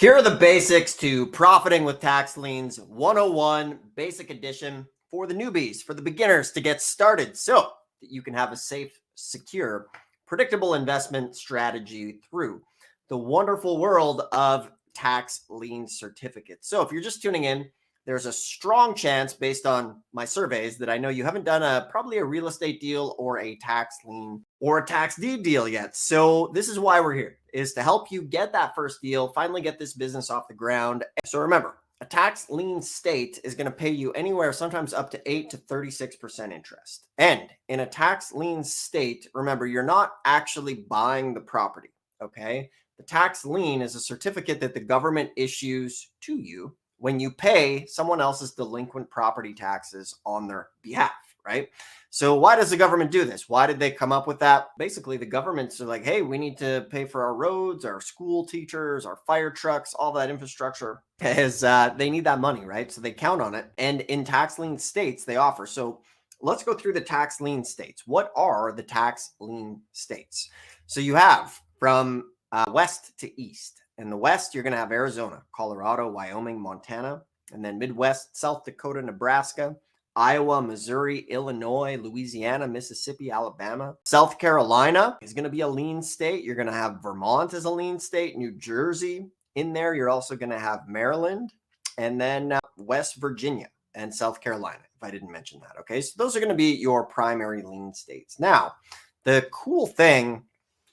Here are the basics to profiting with tax liens 101 basic edition for the newbies, for the beginners to get started so that you can have a safe, secure, predictable investment strategy through the wonderful world of tax lien certificates. So if you're just tuning in, there's a strong chance based on my surveys that I know you haven't done probably a real estate deal or a tax lien or a tax deed deal yet. So this is why we're here, is to help you get that first deal, finally get this business off the ground. So remember, a tax lien state is going to pay you anywhere, sometimes up to 8 to 36% interest. And in a tax lien state, remember, you're not actually buying the property, okay? The tax lien is a certificate that the government issues to you when you pay someone else's delinquent property taxes on their behalf, right? So why does the government do this? Why did they come up with that? Basically, the governments are like, hey, we need to pay for our roads, our school teachers, our fire trucks, all that infrastructure, as they need that money, right? So they count on it. And in tax lien states, they offer. So let's go through the tax lien states. What are the tax lien states? So you have from west to east. In the West, you're going to have Arizona, Colorado, Wyoming, Montana, and then Midwest, South Dakota, Nebraska, Iowa, Missouri, Illinois, Louisiana, Mississippi, Alabama. South Carolina is going to be a lien state. You're going to have Vermont as a lien state, New Jersey in there. You're also going to have Maryland, and then West Virginia and South Carolina, if I didn't mention that. Okay, so those are going to be your primary lien states. Now, the cool thing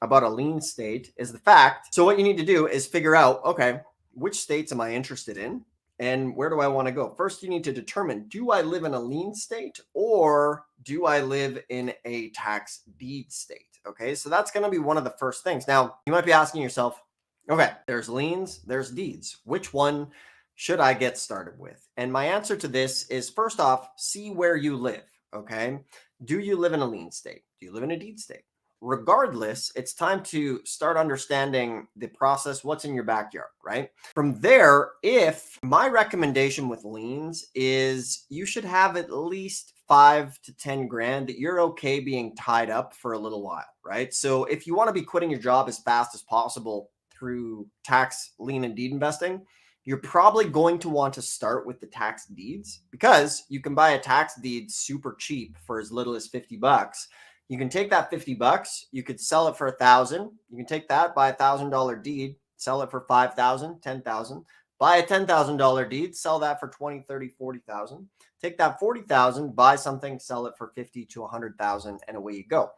about a lien state is the fact. So what you need to do is figure out, okay, which states am I interested in and where do I want to go? First, you need to determine, do I live in a lien state or do I live in a tax deed state? Okay, so that's going to be one of the first things. Now, you might be asking yourself, okay, there's liens, there's deeds. Which one should I get started with? And my answer to this is, first off, see where you live, okay? Do you live in a lien state? Do you live in a deed state? Regardless, it's time to start understanding the process, what's in your backyard, right? From there, if my recommendation with liens is you should have at least 5 to 10 grand that you're okay being tied up for a little while, right? So if you want to be quitting your job as fast as possible through tax lien and deed investing, you're probably going to want to start with the tax deeds because you can buy a tax deed super cheap for as little as 50 bucks. You can take that 50 bucks, you could sell it for 1,000. You can take that, buy $1,000 deed, sell it for 5,000, 10,000. Buy a $10,000 deed, sell that for 20, 30, 40,000. Take that 40,000, buy something, sell it for 50 to 100,000, and away you go.